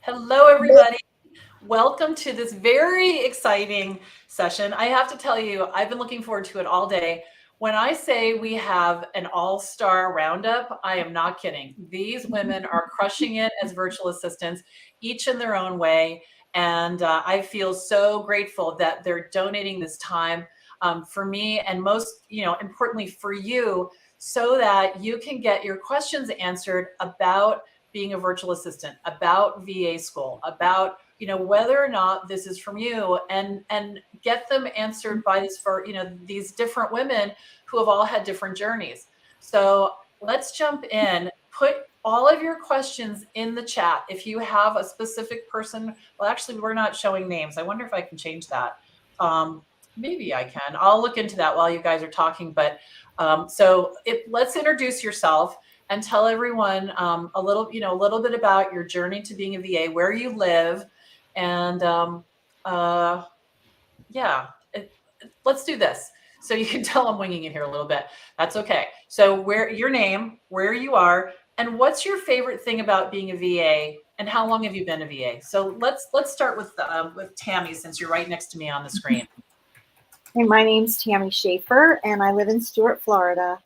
Hello, everybody. Welcome to this very exciting session. I have to tell you, I've been looking forward to it all day. When I say we have an all-star roundup, I am not kidding. These women are crushing it as virtual assistants, each in their own way. And I feel so grateful that they're donating this time for me and most, importantly for you, so that you can get your questions answered about being a virtual assistant, about VA school, about whether or not this is from you, and get them answered by these different women who have all had different journeys. So let's jump in. Put all of your questions in the chat. If you have a specific person, well, actually, we're not showing names. I wonder if I can change that. Maybe I can. I'll look into that while you guys are talking. But let's introduce yourself and tell everyone a little bit about your journey to being a VA, where you live, and let's do this. So you can tell I'm winging it here a little bit. That's okay. So your name, where you are, and what's your favorite thing about being a VA, and how long have you been a VA? So let's start with Tammy, since you're right next to me on the screen. Hey, my name's Tammy Schaefer, and I live in Stuart, Florida.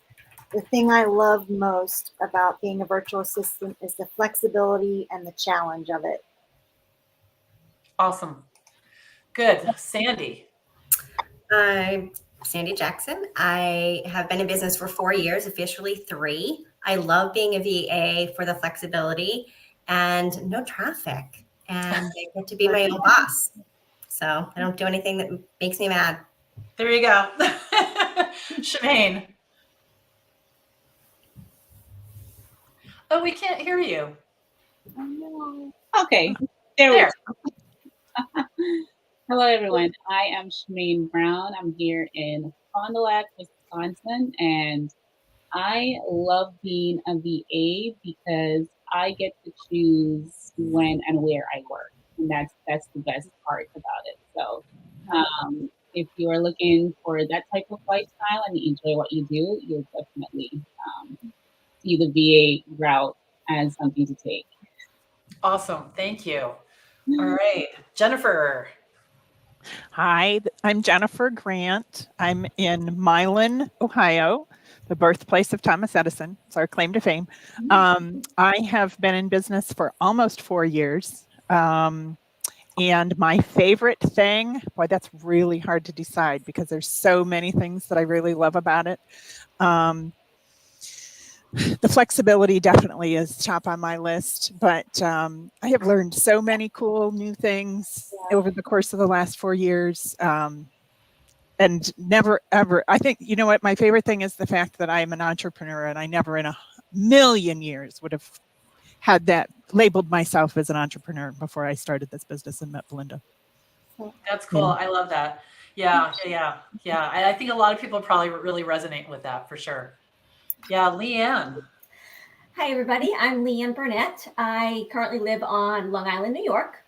The thing I love most about being a virtual assistant is the flexibility and the challenge of it. Awesome. Good. Sandy. I'm Sandy Jackson. I have been in business for 4 years, officially 3. I love being a VA for the flexibility and no traffic. And I get to be my own boss. So I don't do anything that makes me mad. There you go. Shemaine. Oh, we can't hear you. Oh, no. Okay, there we go. Hello, everyone. I am Shemaine Brown. I'm here in Fond du Lac, Wisconsin, and I love being a VA because I get to choose when and where I work, and that's the best part about it. So, if you are looking for that type of lifestyle and you enjoy what you do, you'll definitely see the VA route as something to take. Awesome. Thank you. All right. Jennifer. Hi, I'm Jennifer Grant. I'm in Milan, Ohio, the birthplace of Thomas Edison. It's our claim to fame. I have been in business for almost 4 years. And my favorite thing, boy, that's really hard to decide because there's so many things that I really love about it. The flexibility definitely is top on my list, but I have learned so many cool new things over the course of the last 4 years. And never, ever, I think, you know what, my favorite thing is the fact that I am an entrepreneur, and I never in a million years would have had that labeled myself as an entrepreneur before I started this business and met Belinda. That's cool. I love that. Yeah. I think a lot of people probably really resonate with that for sure. Yeah, Leanne. Hi, everybody. I'm Leanne Burnett. I currently live on Long Island, New York.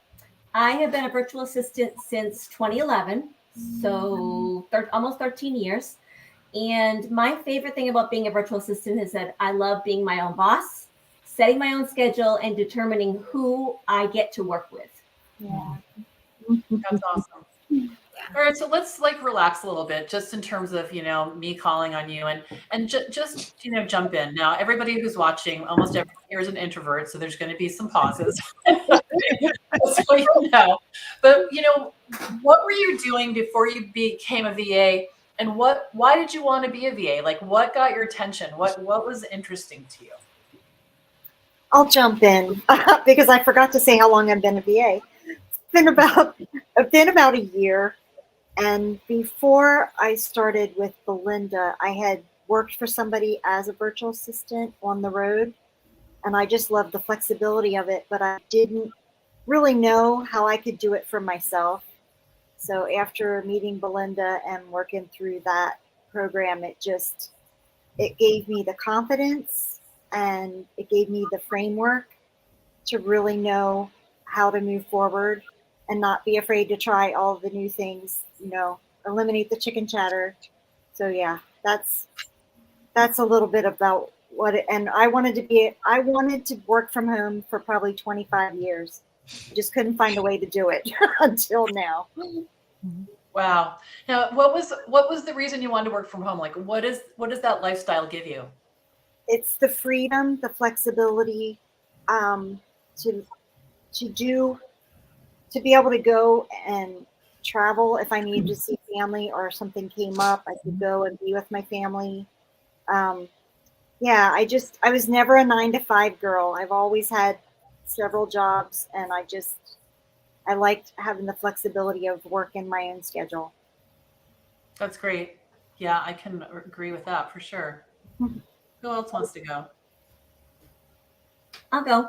I have been a virtual assistant since 2011, so almost 13 years. And my favorite thing about being a virtual assistant is that I love being my own boss, setting my own schedule, and determining who I get to work with. Yeah. That's awesome. All right, so let's relax a little bit, just in terms of me calling on you and just jump in. Now, everybody who's watching, almost everyone here is an introvert, so there's going to be some pauses. So you know, but what were you doing before you became a VA, and why did you want to be a VA? Like, what got your attention? What was interesting to you? I'll jump in because I forgot to say how long I've been a VA. It's been about a year. And before I started with Belinda, I had worked for somebody as a virtual assistant on the road, and I just loved the flexibility of it, but I didn't really know how I could do it for myself. So after meeting Belinda and working through that program, it gave me the confidence and it gave me the framework to really know how to move forward and not be afraid to try all the new things, eliminate the chicken chatter. So yeah, that's a little bit about and I wanted to work from home for probably 25 years. Just couldn't find a way to do it until now. Wow. Now, what was the reason you wanted to work from home? Like, what does that lifestyle give you? It's the freedom, the flexibility, to be able to go and travel if I needed to see family or something came up. I could go and be with my family. Yeah, I was never a 9-to-5 girl. I've always had several jobs, and I liked having the flexibility of working my own schedule. That's great. Yeah, I can agree with that for sure. Who else wants to go? I'll go.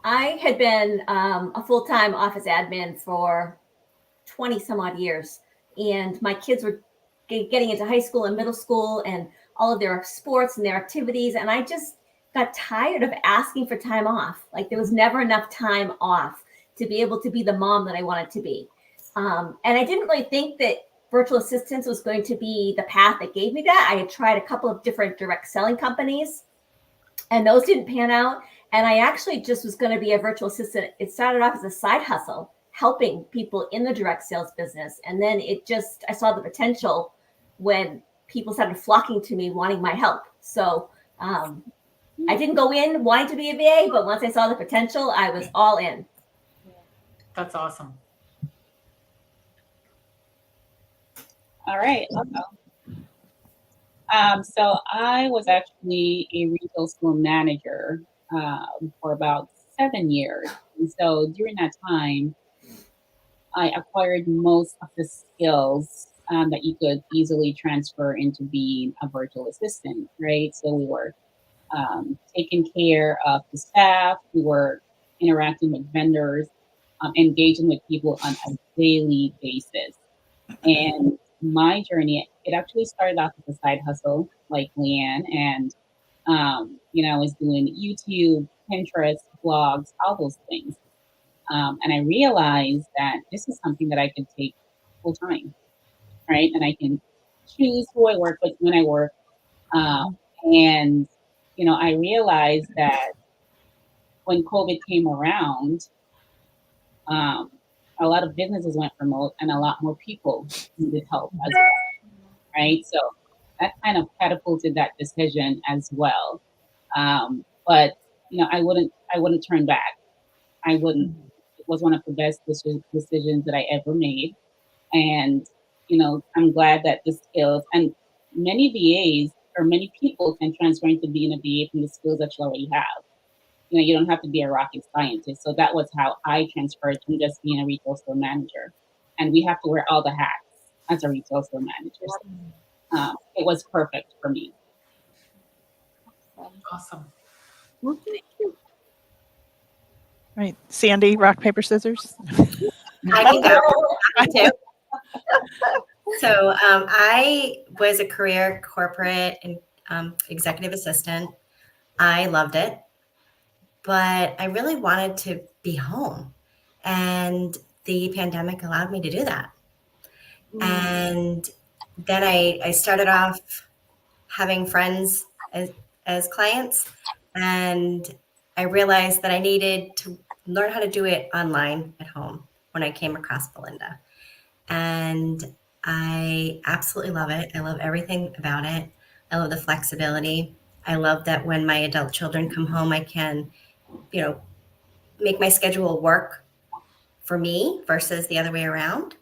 I had been a full-time office admin for 20 some odd years, and my kids were getting into high school and middle school and all of their sports and their activities, and I just got tired of asking for time off. Like, there was never enough time off to be able to be the mom that I wanted to be. And I didn't really think that virtual assistants was going to be the path that gave me that. I had tried a couple of different direct selling companies, and those didn't pan out. And I actually just was going to be a virtual assistant. It started off as a side hustle, helping people in the direct sales business. And then I saw the potential when people started flocking to me wanting my help. So I didn't go in wanting to be a VA, but once I saw the potential, I was all in. That's awesome. All right, I'll go. So I was actually a retail store manager for about 7 years. And so during that time, I acquired most of the skills that you could easily transfer into being a virtual assistant, right? So we were taking care of the staff, we were interacting with vendors, engaging with people on a daily basis. And my journey, it actually started off as a side hustle, like Leanne, and I was doing YouTube, Pinterest, blogs, all those things. And I realized that this is something that I could take full time, right? And I can choose who I work with when I work. And I realized that when COVID came around, a lot of businesses went remote and a lot more people needed help as well, right? So that kind of catapulted that decision as well. But I wouldn't turn back. I wouldn't. It was one of the best decisions that I ever made, and I'm glad that the skills and many VAs or many people can transfer into being a VA from the skills that you already have. You don't have to be a rocket scientist. So that was how I transferred from just being a retail store manager. And we have to wear all the hats as a retail store manager. So, it was perfect for me. Awesome. Right. Sandy, rock, paper, scissors. I can go. I can too. So I was a career corporate and executive assistant. I loved it, but I really wanted to be home. And the pandemic allowed me to do that. And then I started off having friends as clients, and I realized that I needed to learn how to do it online at home when I came across Belinda. And I absolutely love it. I love everything about it. I love the flexibility. I love that when my adult children come home, I can, make my schedule work for me versus the other way around.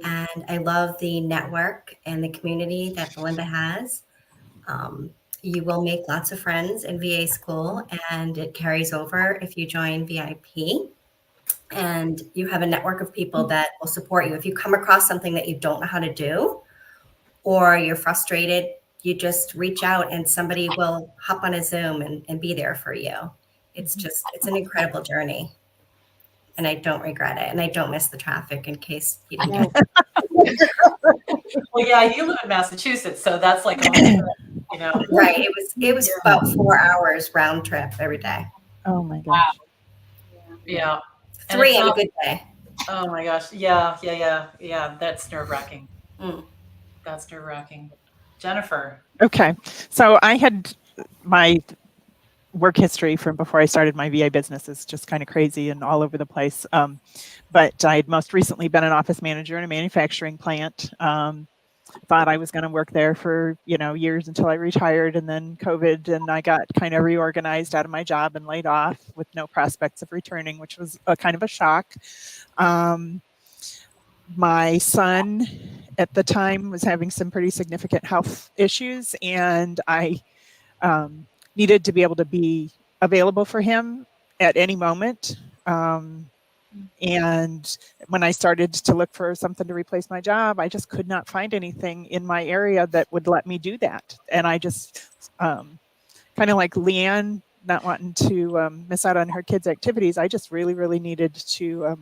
And I love the network and the community that Belinda has. You will make lots of friends in VA school, and it carries over if you join VIP. And you have a network of people that will support you. If you come across something that you don't know how to do, or you're frustrated, you just reach out and somebody will hop on a Zoom and be there for you. It's an incredible journey. And I don't regret it. And I don't miss the traffic, in case you didn't get Well, yeah, you live in Massachusetts, so that's like, Right. It was about 4 hours round trip every day. Oh my gosh. yeah. And 3 it's on a not- good day. Oh my gosh. Yeah. That's nerve-wracking. Mm. That's nerve-wracking. Jennifer. Okay. So I had my work history from before I started my VA business is just kind of crazy and all over the place. But I had most recently been an office manager in a manufacturing plant. Thought I was going to work there for, years until I retired, and then COVID, and I got kind of reorganized out of my job and laid off with no prospects of returning, which was a kind of a shock. My son at the time was having some pretty significant health issues, and I needed to be able to be available for him at any moment. And when I started to look for something to replace my job, I just could not find anything in my area that would let me do that. And I just kind of like Leanne, not wanting to miss out on her kids' activities, I just really, really needed to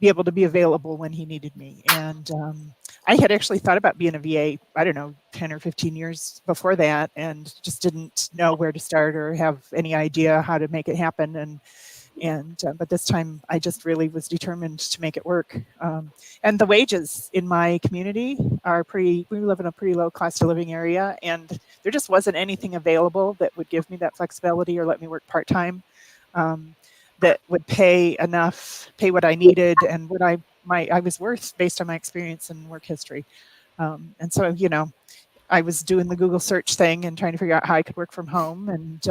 be able to be available when he needed me. And I had actually thought about being a VA, 10 or 15 years before that, and just didn't know where to start or have any idea how to make it happen. But this time I just really was determined to make it work. And the wages in my community are we live in a pretty low cost of living area, and there just wasn't anything available that would give me that flexibility or let me work part-time that would pay what I needed and what I was worth based on my experience and work history. And so, I was doing the Google search thing and trying to figure out how I could work from home, and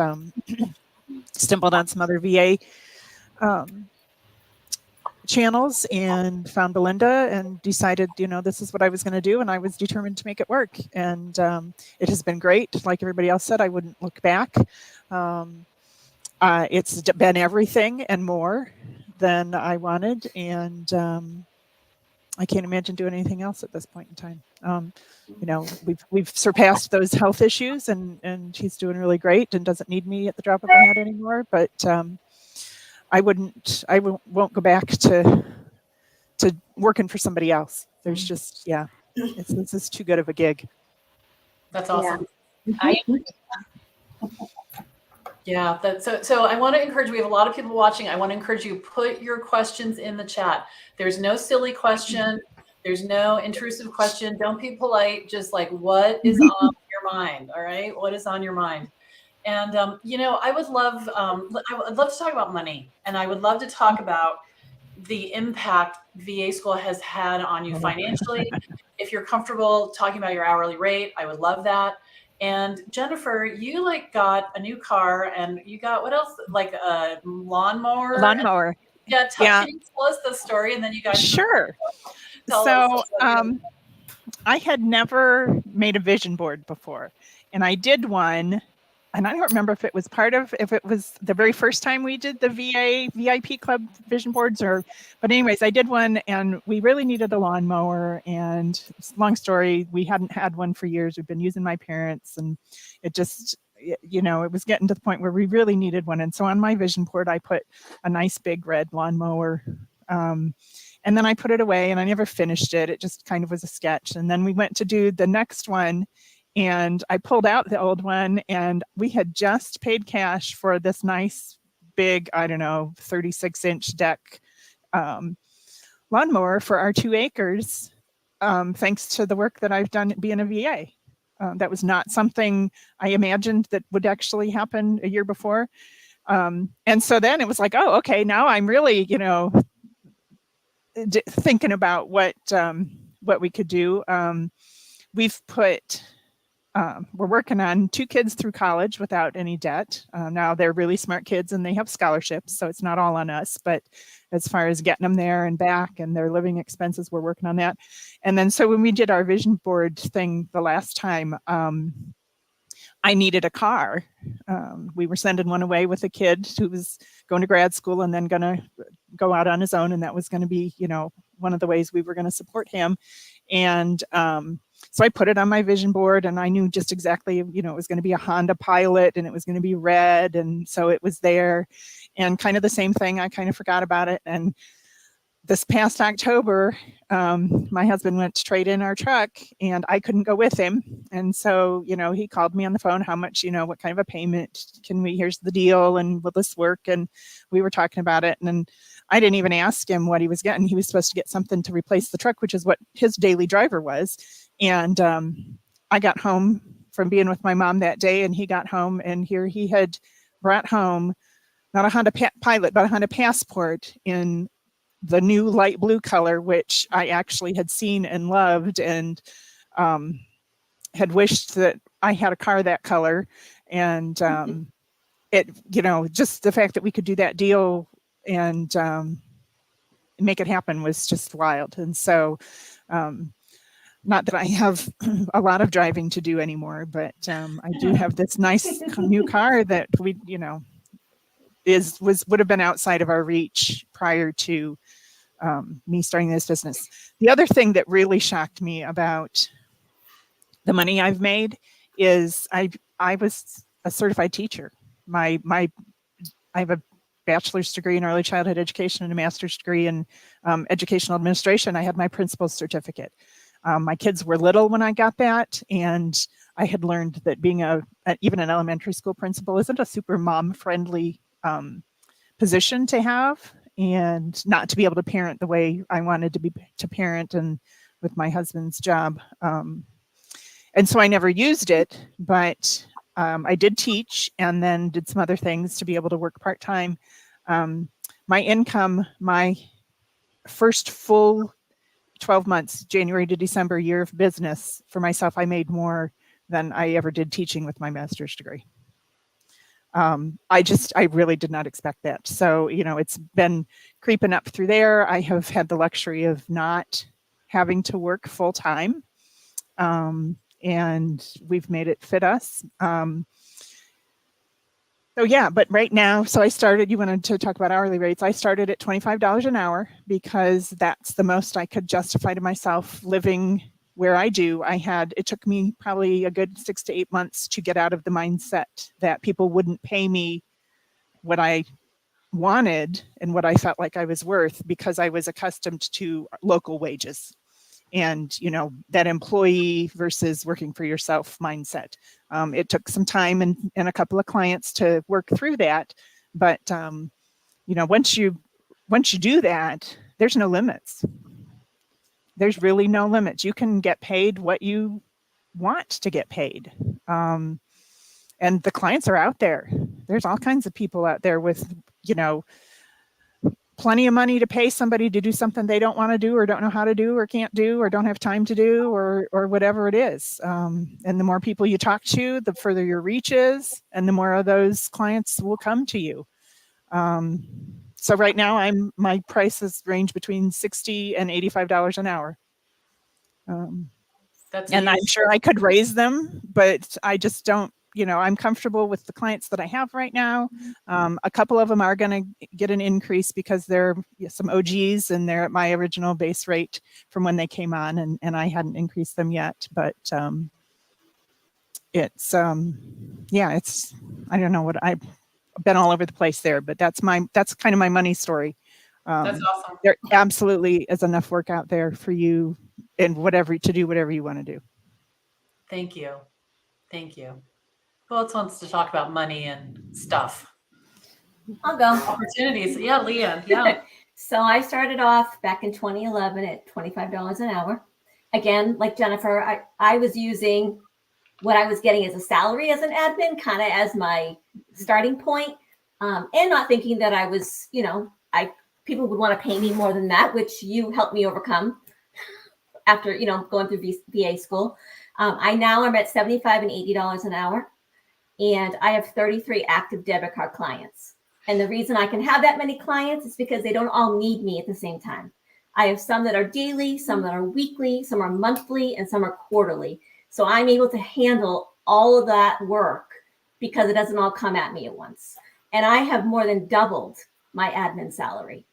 stumbled on some other VA channels and found Belinda and decided, this is what I was going to do. And I was determined to make it work. And it has been great. Like everybody else said, I wouldn't look back. It's been everything and more than I wanted. And I can't imagine doing anything else at this point in time. We've surpassed those health issues, and he's doing really great and doesn't need me at the drop of a hat anymore. But I won't go back to working for somebody else. There's just, this is too good of a gig. That's awesome. I Yeah. So I want to encourage, we have a lot of people watching. I want to encourage you, put your questions in the chat. There's no silly question. There's no intrusive question. Don't be polite. Just like, what is on your mind? All right. What is on your mind? And, I would love to talk about money, and I would love to talk about the impact VA school has had on you financially. If you're comfortable talking about your hourly rate, I would love that. And Jennifer, you got a new car, and you got what else? Like a lawnmower? Lawnmower. Yeah. Can you tell us the story, and then you guys. Sure. So I had never made a vision board before, and I did one. And I don't remember if it was the very first time we did the VA VIP Club vision boards, but anyways, I did one, and we really needed a lawnmower. And long story, we hadn't had one for years. We've been using my parents, and it just, it was getting to the point where we really needed one. And so on my vision board, I put a nice big red lawnmower. And then I put it away, and I never finished it. It just kind of was a sketch. And then we went to do the next one, and I pulled out the old one, and we had just paid cash for this nice big, 36-inch deck lawnmower for our 2 acres, thanks to the work that I've done at being a VA. That was not something I imagined that would actually happen a year before. And so then it was like, oh, okay, now I'm really, thinking about what we could do. We're working on 2 kids through college without any debt. Now they're really smart kids, and they have scholarships, so it's not all on us. But as far as getting them there and back and their living expenses, we're working on that. And then so when we did our vision board thing the last time, I needed a car. We were sending one away with a kid who was going to grad school and then going to go out on his own, and that was going to be, one of the ways we were going to support him. And so I put it on my vision board, and I knew just exactly, it was going to be a Honda Pilot, and it was going to be red. And so it was there, and kind of the same thing. I kind of forgot about it. And this past October, my husband went to trade in our truck, and I couldn't go with him. And so, he called me on the phone, how much, what kind of a payment here's the deal, and will this work? And we were talking about it. And then I didn't even ask him what he was getting. He was supposed to get something to replace the truck, which is what his daily driver was. And I got home from being with my mom that day, and he got home, and here he had brought home not a Honda Pilot, but a Honda Passport in the new light blue color, which I actually had seen and loved, and had wished that I had a car that color. And it, just the fact that we could do that deal and make it happen was just wild. And so, not that I have a lot of driving to do anymore, but I do have this nice new car that we, would have been outside of our reach prior to me starting this business. The other thing that really shocked me about the money I've made is I was a certified teacher. I have a bachelor's degree in early childhood education and a master's degree in educational administration. I had my principal's certificate. My kids were little when I got that, and I had learned that being even an elementary school principal isn't a super mom-friendly position to have, and not to be able to parent the way I wanted to parent, and with my husband's job. And so I never used it, but I did teach and then did some other things to be able to work part-time. My income, my first full 12 months, January to December year of business for myself, I made more than I ever did teaching with my master's degree. I really did not expect that. So, it's been creeping up through there. I have had the luxury of not having to work full time. And we've made it fit us. So yeah, but right now, so I started, you wanted to talk about hourly rates. I started at $25 an hour because that's the most I could justify to myself living where I do. It took me probably a good 6 to 8 months to get out of the mindset that people wouldn't pay me what I wanted and what I felt like I was worth, because I was accustomed to local wages and, that employee versus working for yourself mindset. It took some time and a couple of clients to work through that. But, once you do that, there's no limits. There's really no limits. You can get paid what you want to get paid. And the clients are out there. There's all kinds of people out there with, plenty of money to pay somebody to do something they don't want to do or don't know how to do or can't do or don't have time to do or whatever it is. And the more people you talk to, the further your reach is, and the more of those clients will come to you. So right now my prices range between $60 and $85 an hour. And I'm sure I could raise them, but I just don't, I'm comfortable with the clients that I have right now. A couple of them are going to get an increase because they're some OGs and they're at my original base rate from when they came on, and I hadn't increased them yet, but it's, I don't know what I've been all over the place there, but that's kind of my money story. That's awesome. There absolutely is enough work out there for you and to do whatever you want to do. Thank you. Who else wants to talk about money and stuff? I'll go. Opportunities. Yeah, Leanne. Yeah. So I started off back in 2011 at $25 an hour. Again, like Jennifer, I was using what I was getting as a salary as an admin, kind of as my starting point, and not thinking that I was, people would want to pay me more than that, which you helped me overcome after, going through VA school. I now am at $75 and $80 an hour. And I have 33 active debit card clients. And the reason I can have that many clients is because they don't all need me at the same time. I have some that are daily, some that are weekly, some are monthly, and some are quarterly. So I'm able to handle all of that work because it doesn't all come at me at once. And I have more than doubled my admin salary.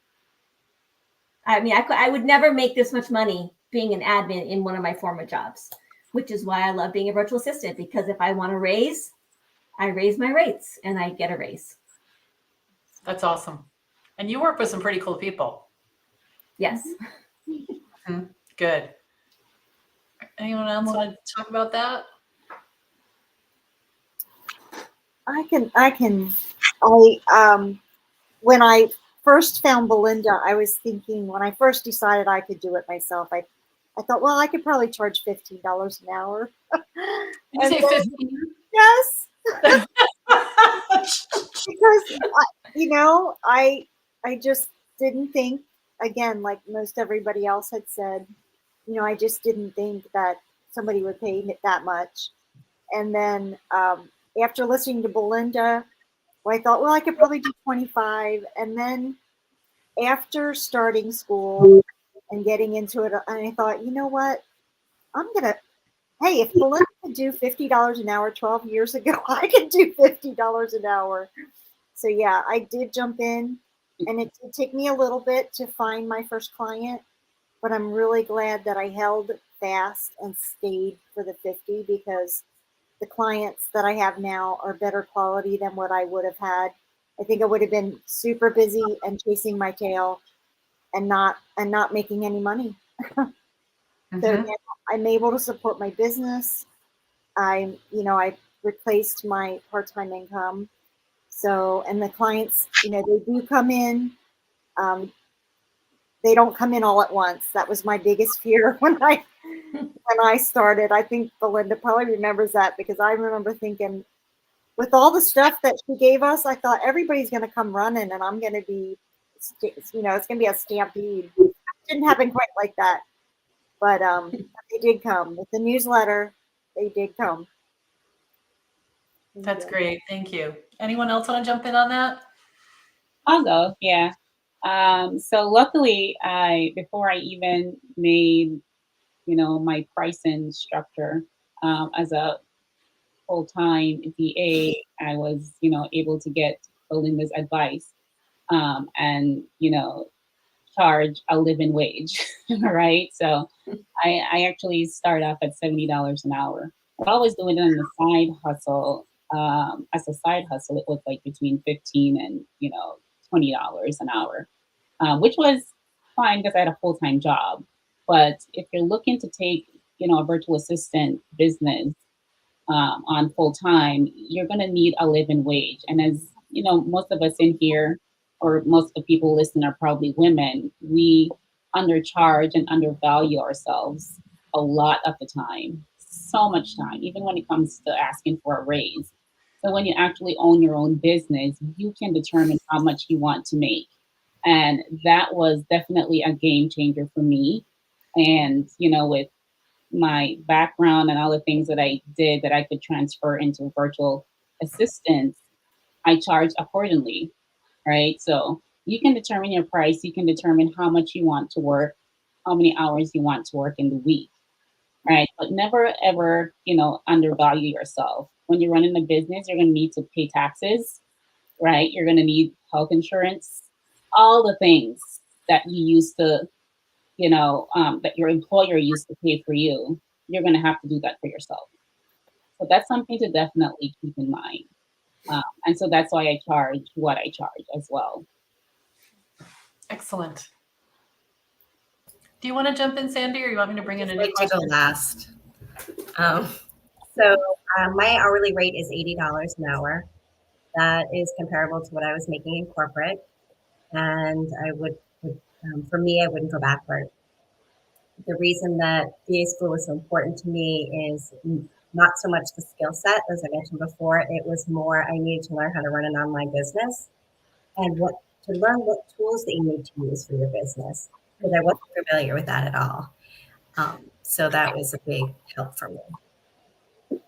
I mean, I would never make this much money being an admin in one of my former jobs, which is why I love being a virtual assistant, because if I want to raise, I raise my rates and I get a raise. That's awesome. And you work with some pretty cool people. Yes. Good. Anyone else want to talk about that? When I first found Belinda, I was thinking, when I first decided I could do it myself, I I thought, well, I could probably charge $15 an hour. Did you And say then- 15? yes, because I just didn't think, again, like most everybody else had said, I just didn't think that somebody would pay me that much. And then after listening to Belinda, well, I thought, well, I could probably do 25. And then after starting school and getting into it, I thought, you know what? Hey, if Belinda could do $50 an hour 12 years ago, I can do $50 an hour. So yeah, I did jump in, and it did take me a little bit to find my first client, but I'm really glad that I held fast and stayed for the 50 because the clients that I have now are better quality than what I would have had. I think I would have been super busy and chasing my tail and not making any money. So now I'm able to support my business. I replaced my part-time income. So, and the clients, they do come in. They don't come in all at once. That was my biggest fear when I started. I think Belinda probably remembers that because I remember thinking, with all the stuff that she gave us, I thought everybody's going to come running, and I'm going to be, it's going to be a stampede. It didn't happen quite like that, but they did come with the newsletter. They did come. That's great. Thank you. Anyone else want to jump in on that? I'll go. Yeah. So luckily, before I even made, my pricing structure as a full-time VA, I was, able to get Belinda's advice and, charge a living wage, right? So I actually start off at $70 an hour. I was doing it on the side hustle. As a side hustle, it was like between $15 and $20 an hour, which was fine because I had a full-time job. But if you're looking to take a virtual assistant business on full time, you're going to need a living wage. And as most of us in here, or most of the people listening, are probably women. We undercharge and undervalue ourselves a lot of the time, so much time, even when it comes to asking for a raise. So when you actually own your own business, you can determine how much you want to make. And that was definitely a game changer for me. And, with my background and all the things that I did that I could transfer into virtual assistants, I charge accordingly, right? So you can determine your price. You can determine how much you want to work, how many hours you want to work in the week, right? But never, ever, undervalue yourself. When you're running a business, you're going to need to pay taxes, right? You're going to need health insurance, all the things that you used to, that your employer used to pay for you. You're going to have to do that for yourself. So that's something to definitely keep in mind. And so that's why I charge what I charge as well. Excellent. Do you want to jump in, Sandy, or you want me to bring in a new Like to go question? last. So my hourly rate is $80 an hour. That is comparable to what I was making in corporate, and I would for me, I wouldn't go backward. The reason that VA school was so important to me is not so much the skill set, as I mentioned before. It was more I needed to learn how to run an online business and to learn what tools that you need to use for your business, because I wasn't familiar with that at all. So that was a big help for me.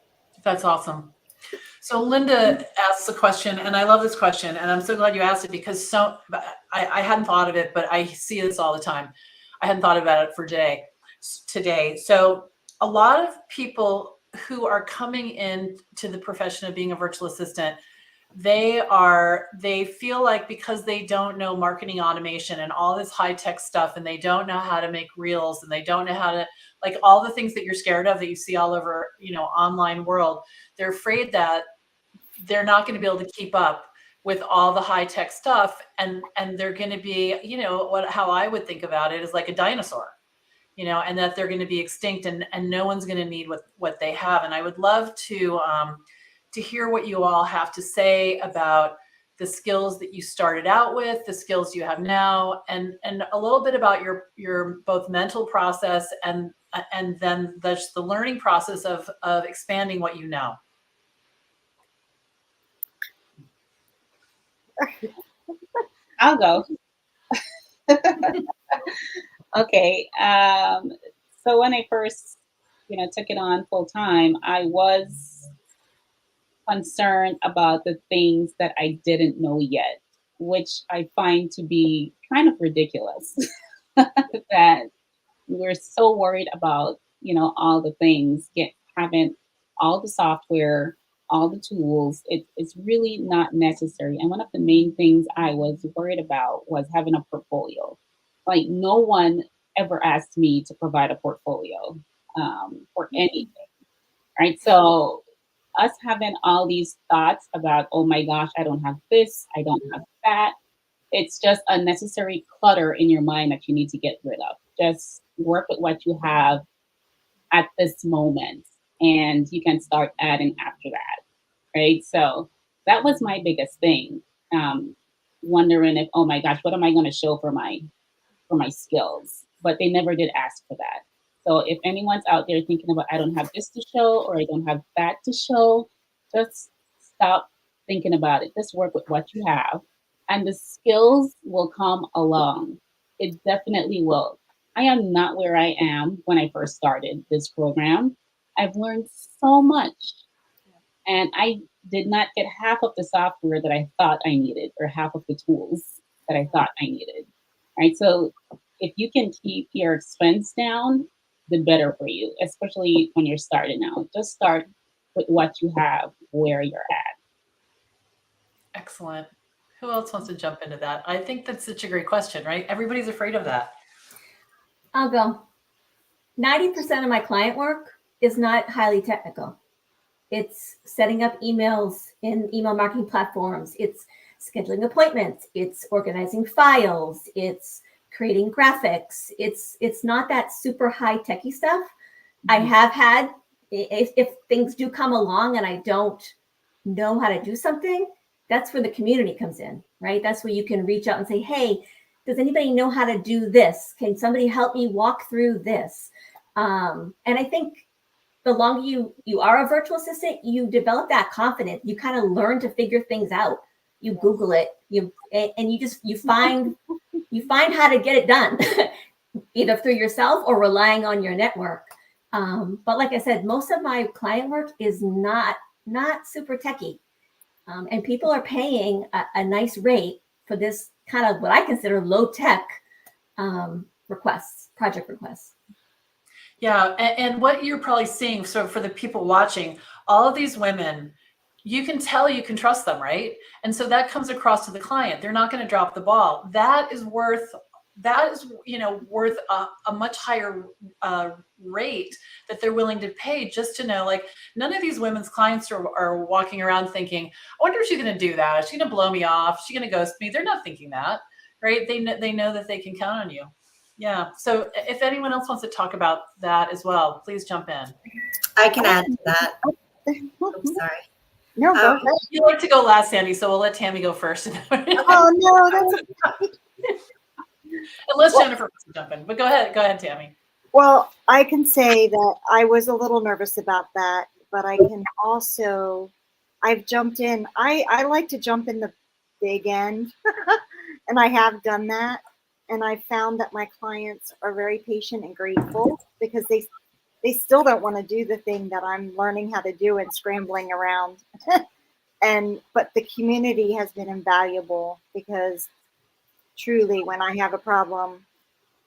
That's awesome. So Linda asks a question, and I love this question, and I'm so glad you asked it because I hadn't thought of it, but I see this all the time. I hadn't thought about it for today. So a lot of people who are coming in to the profession of being a virtual assistant, they feel like because they don't know marketing automation and all this high tech stuff, and they don't know how to make reels, and they don't know how to, like, all the things that you're scared of that you see all over, online world, they're afraid that they're not going to be able to keep up with all the high tech stuff. And they're going to be, how I would think about it is like a dinosaur, and that they're going to be extinct and no one's going to need what they have. And I would love to hear what you all have to say about, the skills that you started out with, the skills you have now, and a little bit about your both mental process and then the learning process of expanding what you know. I'll go. Okay. So when I first, took it on full time, I was concerned about the things that I didn't know yet, which I find to be kind of ridiculous. That we're so worried about, all the things, having all the software, all the tools. It's really not necessary. And one of the main things I was worried about was having a portfolio. Like no one ever asked me to provide a portfolio for anything, right? So us having all these thoughts about, oh my gosh, I don't have this, I don't have that. It's just unnecessary clutter in your mind that you need to get rid of. Just work with what you have at this moment, and you can start adding after that, right? So that was my biggest thing. Wondering if, oh my gosh, what am I going to show for my skills? But they never did ask for that. So if anyone's out there thinking about, I don't have this to show or I don't have that to show, just stop thinking about it. Just work with what you have, and the skills will come along. It definitely will. I am not where I am when I first started this program. I've learned so much, and I did not get half of the software that I thought I needed or half of the tools that I thought I needed. Right? So if you can keep your expense down, the better for you, especially when you're starting out. Just start with what you have where you're at. Excellent. Who else wants to jump into that? I think that's such a great question, right? Everybody's afraid of that. I'll go. 90% of my client work is not highly technical. It's setting up emails in email marketing platforms. It's scheduling appointments. It's organizing files. It's creating graphics. It's not that super high techie stuff. I have had, if things do come along and I don't know how to do something, that's where the community comes in, right? That's where you can reach out and say, hey, does anybody know how to do this? Can somebody help me walk through this? And I think the longer you are a virtual assistant, you develop that confidence. You kind of learn to figure things out. You Google it, and you find how to get it done, either through yourself or relying on your network. But like I said, most of my client work is not super techy, and people are paying a nice rate for this kind of what I consider low tech project requests. Yeah, and what you're probably seeing, so for the people watching, all of these women, you can tell you can trust them, right? And so that comes across to the client. They're not going to drop the ball. That is worth a much higher rate that they're willing to pay just to know, like, none of these women's clients are walking around thinking, I wonder if she's going to do that. Is she going to blow me off? Is she going to ghost me? They're not thinking that, right? They know that they can count on you. Yeah. So if anyone else wants to talk about that as well, please jump in. I can add to that. I'm sorry. No, go ahead. You like to go last, Sandy, so we'll let Tammy go first. Oh no, that's Unless Jennifer wants to jump in, but go ahead, Tammy. well. I can say that I was a little nervous about that, but I can also, I've jumped in. I like to jump in the big end, and I have done that. And I found that my clients are very patient and grateful because they still don't want to do the thing that I'm learning how to do and scrambling around. But the community has been invaluable because truly when I have a problem,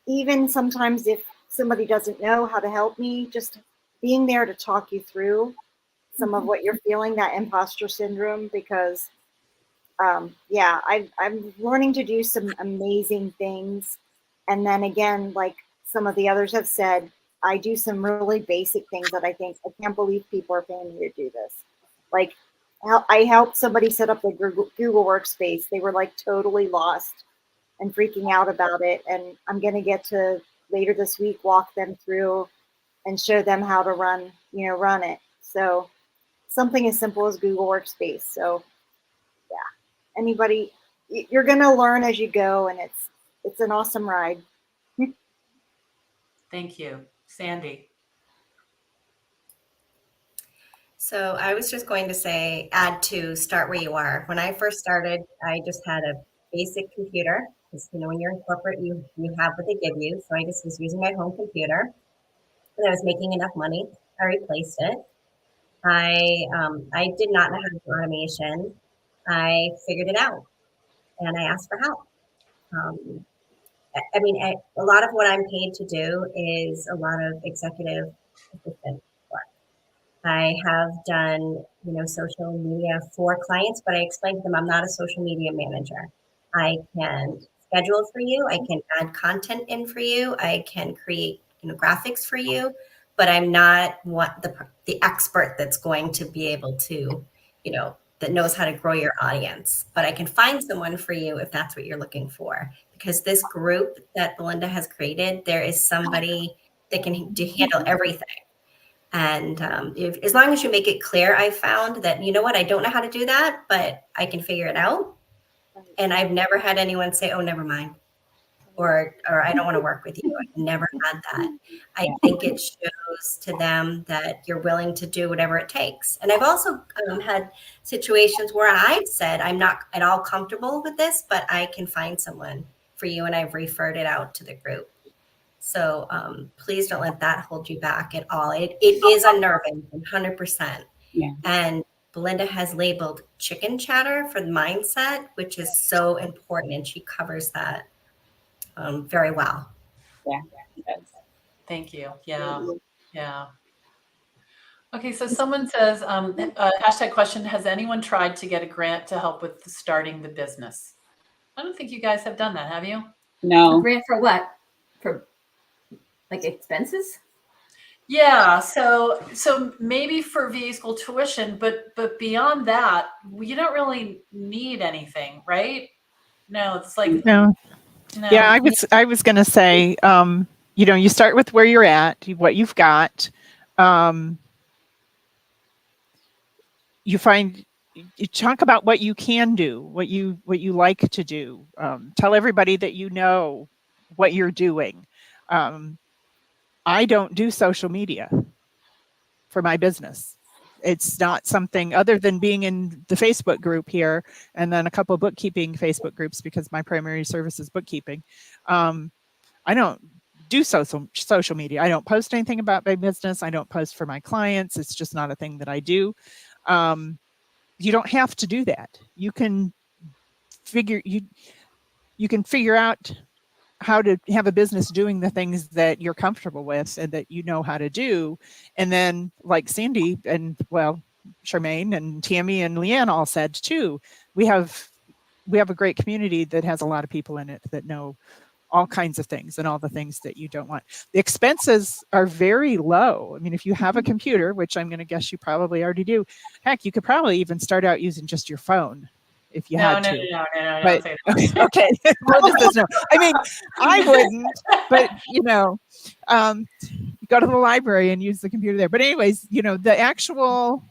even sometimes if somebody doesn't know how to help me, just being there to talk you through some of what you're feeling, that imposter syndrome, because I'm learning to do some amazing things. And then again, like some of the others have said, I do some really basic things that I think, I can't believe people are paying me to do this. Like I helped somebody set up the Google Workspace. They were like totally lost and freaking out about it. And I'm going to get to later this week, walk them through and show them how to run it. So something as simple as Google Workspace. So anybody, you're going to learn as you go, and it's an awesome ride. Thank you. Sandy. So I was just going to say, add to start where you are. When I first started, I just had a basic computer. Because when you're in corporate, you have what they give you. So I just was using my home computer, and I was making enough money. I replaced it. I did not know how to do automation. I figured it out, and I asked for help. A lot of what I'm paid to do is a lot of executive assistant work. I have done, social media for clients, but I explained to them I'm not a social media manager. I can schedule for you. I can add content in for you. I can create, graphics for you, but I'm not the expert that's going to be able to, that knows how to grow your audience. But I can find someone for you if that's what you're looking for. Because this group that Belinda has created, there is somebody that can handle everything. And as long as you make it clear, I found that, I don't know how to do that, but I can figure it out. And I've never had anyone say, oh, never mind. Or I don't want to work with you. I've never had that. I think it shows to them that you're willing to do whatever it takes. And I've also had situations where I've said, I'm not at all comfortable with this, but I can find someone for you. And I've referred it out to the group. So please don't let that hold you back at all. It is unnerving, 100%. Yeah. And Belinda has labeled chicken chatter for the mindset, which is so important. And she covers that very well. Yeah. Yes. Thank you. Yeah. Okay, so someone says, hashtag question, has anyone tried to get a grant to help with starting the business? I don't think you guys have done that, have you? A No. grant for what? For like expenses? Yeah, so maybe for VA school tuition, but beyond that, you don't really need anything, right? No, it's like No. no. Yeah, I was going to say, you start with where you're at, what you've got. You talk about what you can do, what you like to do. Tell everybody that you know what you're doing. I don't do social media for my business. It's not something other than being in the Facebook group here, and then a couple of bookkeeping Facebook groups because my primary service is bookkeeping. I don't do social media. I don't post anything about my business. I don't post for my clients. It's just not a thing that I do. You don't have to do that. You can figure out how to have a business doing the things that you're comfortable with and that you know how to do. And then like Sandy and Charmaine and Tammy and Leanne all said too, we have a great community that has a lot of people in it that know all kinds of things and all the things that you don't want. The expenses are very low. I mean, if you have a computer, which I'm going to guess you probably already do, heck, you could probably even start out using just your phone if you had to. No, But, don't say that. okay. Well, just no. I mean, I wouldn't, but go to the library and use the computer there. But anyways, the actual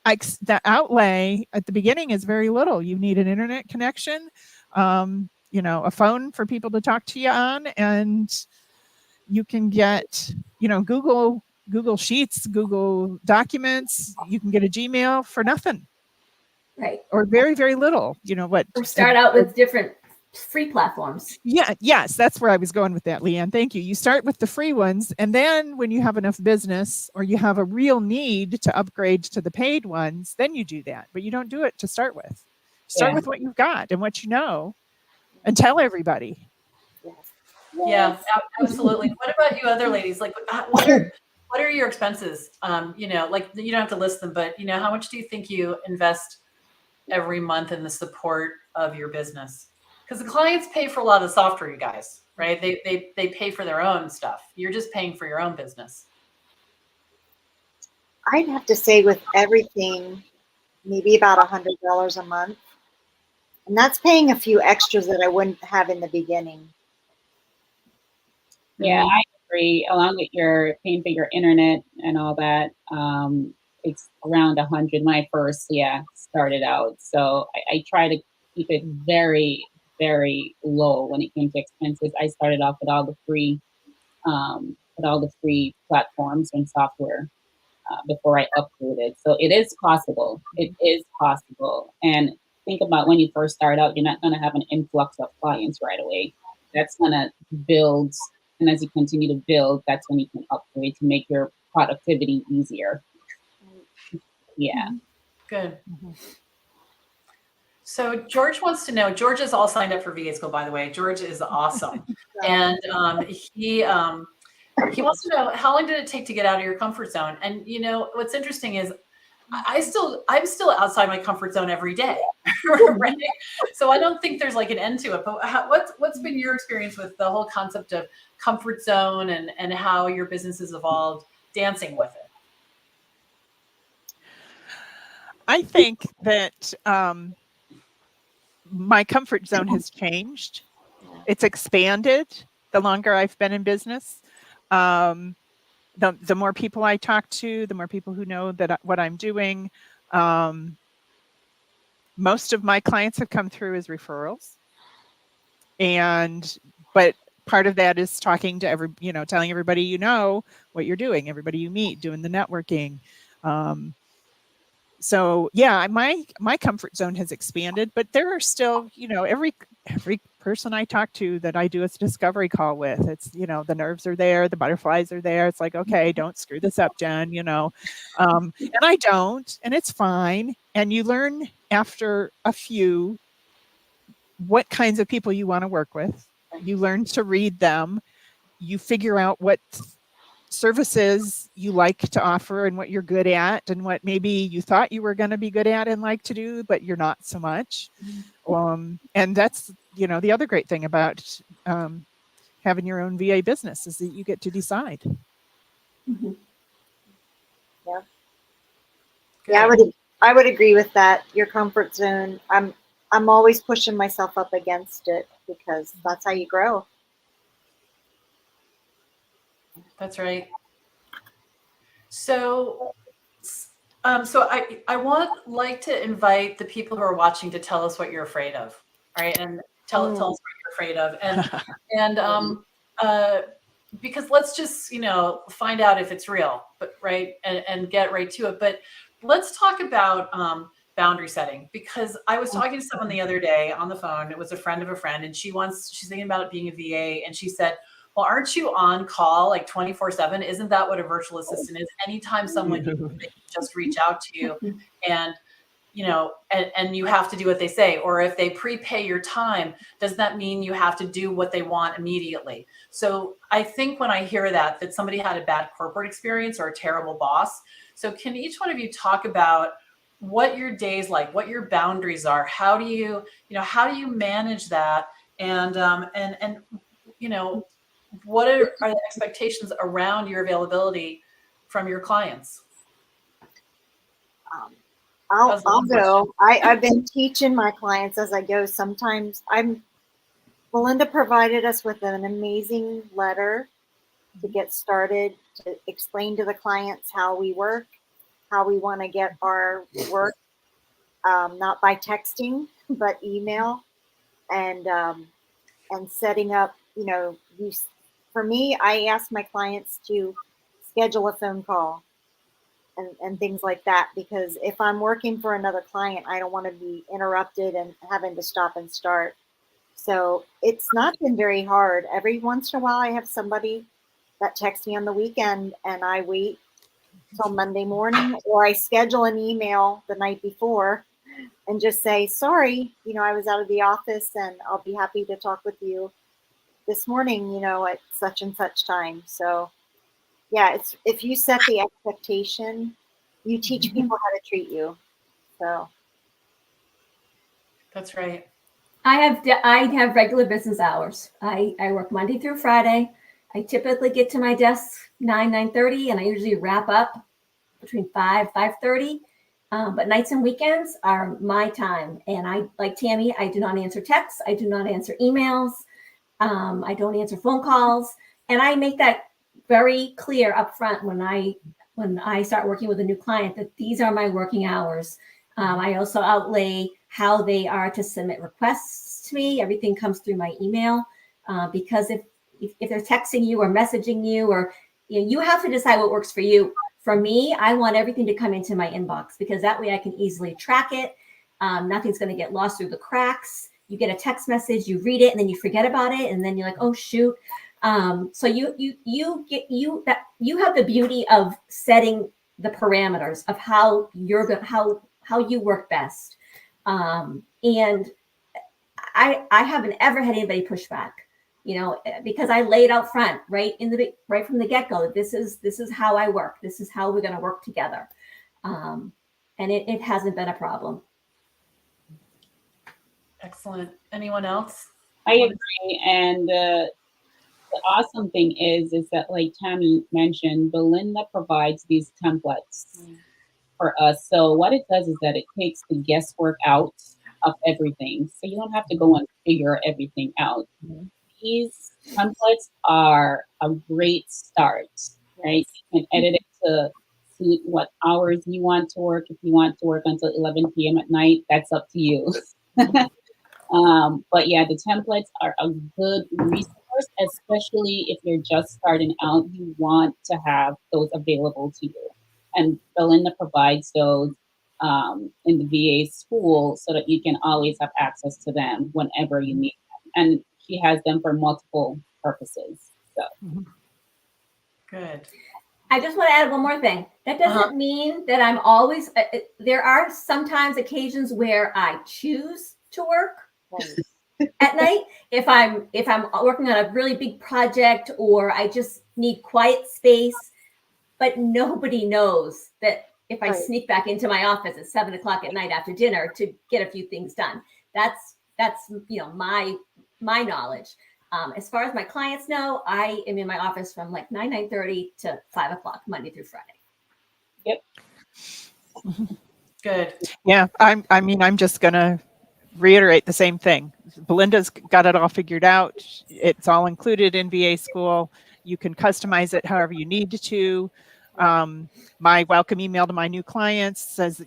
the outlay at the beginning is very little. You need an internet connection, a phone for people to talk to you on, and you can get, Google Sheets, Google Documents. You can get a Gmail for nothing. Right. Or very, very little, Or start out with different free platforms. Yeah. Yes. That's where I was going with that, Leanne. Thank you. You start with the free ones. And then when you have enough business or you have a real need to upgrade to the paid ones, then you do that. But you don't do it to start with. Start with what you've got and what you know and tell everybody. Yeah, absolutely. What about you other ladies? Like, what are your expenses? Like you don't have to list them, but how much do you think you invest every month in the support of your business? Because the clients pay for a lot of the software, you guys, right? They pay for their own stuff. You're just paying for your own business. I'd have to say with everything, maybe about $100 a month. And that's paying a few extras that I wouldn't have in the beginning. Yeah, I agree. Along with your paying for your internet and all that, it's around 100 when I first started out. So I try to keep it very, very low when it came to expenses. I started off with all the free platforms and software before I upgraded. So it is possible. It is possible. And think about when you first start out, you're not going to have an influx of clients right away. That's going to build. And as you continue to build, that's when you can upgrade to make your productivity easier. Yeah. Good. So George wants to know, George is all signed up for VA School, by the way. George is awesome. And he wants to know, how long did it take to get out of your comfort zone? And you know, what's interesting is I'm still outside my comfort zone every day, right? So I don't think there's like an end to it. But what's been your experience with the whole concept of comfort zone and how your business has evolved dancing with it? I think that my comfort zone has changed. It's expanded the longer I've been in business. The more people I talk to, the more people who know that what I'm doing. Most of my clients have come through as referrals, but part of that is talking to telling everybody you know what you're doing, everybody you meet, doing the networking. So yeah, my comfort zone has expanded, but there are still, every person I talk to that I do a discovery call with, it's, the nerves are there, the butterflies are there. It's like, okay, don't screw this up, Jen, and I don't, and it's fine. And you learn after a few what kinds of people you want to work with. You learn to read them. You figure out what services you like to offer and what you're good at and what maybe you thought you were going to be good at and like to do, but you're not so much. And that's, the other great thing about having your own VA business is that you get to decide. Mm-hmm. Yeah. Yeah, I would agree with that. Your comfort zone. I'm always pushing myself up against it because that's how you grow. That's right. So I would like to invite the people who are watching to tell us what you're afraid of, right? And tell us what you're afraid of, and because let's just find out if it's real, but right, and get right to it. But let's talk about boundary setting, because I was talking to someone the other day on the phone. It was a friend of a friend, and she's thinking about it being a VA, and she said, well, aren't you on call like 24/7? Isn't that what a virtual assistant is? Anytime someone needs, they just reach out to you, and and you have to do what they say. Or if they prepay your time, does that mean you have to do what they want immediately? So I think when I hear that somebody had a bad corporate experience or a terrible boss. So can each one of you talk about what your day's like, what your boundaries are? How do you manage that? And what are the expectations around your availability from your clients? I'll go. I've been teaching my clients as I go. Sometimes Belinda provided us with an amazing letter to get started, to explain to the clients how we work, how we want to get our work, not by texting, but email, and setting up, for me, I ask my clients to schedule a phone call and things like that, because if I'm working for another client, I don't want to be interrupted and having to stop and start. So it's not been very hard. Every once in a while, I have somebody that texts me on the weekend and I wait till Monday morning, or I schedule an email the night before and just say, sorry, I was out of the office and I'll be happy to talk with you this morning, at such and such time. So yeah, it's, if you set the expectation, you teach people how to treat you. So That's right. I have regular business hours. I work Monday through Friday. I typically get to my desk 9:30, and I usually wrap up between 5:30. But nights and weekends are my time. And I, like Tammy, I do not answer texts. I do not answer emails. I don't answer phone calls. And I make that very clear up front when I start working with a new client that these are my working hours. I also outlay how they are to submit requests to me. Everything comes through my email because if they're texting you or messaging you, or you have to decide what works for you. For me, I want everything to come into my inbox because that way I can easily track it. Nothing's going to get lost through the cracks. You get a text message, you read it, and then you forget about it, and then you're like, oh shoot. So you have the beauty of setting the parameters of how you work best. And I haven't ever had anybody push back, because I laid out front right from the get-go. This is how I work. This is how we're going to work together. And it hasn't been a problem. Excellent. Anyone else? I agree. And the awesome thing is that, like Tammy mentioned, Belinda provides these templates for us. So what it does is that it takes the guesswork out of everything. So you don't have to go and figure everything out. These templates are a great start, right? You can edit it to suit what hours you want to work. If you want to work until 11 p.m. at night, that's up to you. But yeah, the templates are a good resource, especially if you're just starting out. You want to have those available to you. And Belinda provides those in the VA school so that you can always have access to them whenever you need them. And she has them for multiple purposes. So Good. I just want to add one more thing. That doesn't mean that I'm always, there are sometimes occasions where I choose to work at night. If I'm working on a really big project, or I just need quiet space, but nobody knows that if I sneak back into my office at 7 o'clock at night after dinner to get a few things done, that's my knowledge. As far as my clients know, I am in my office from like 9:30 to 5 o'clock, Monday through Friday. Yep. Good. Yeah, I'm just gonna reiterate the same thing. Belinda's got it all figured out. It's all included in VA school. You can customize it however you need to. My welcome email to my new clients says,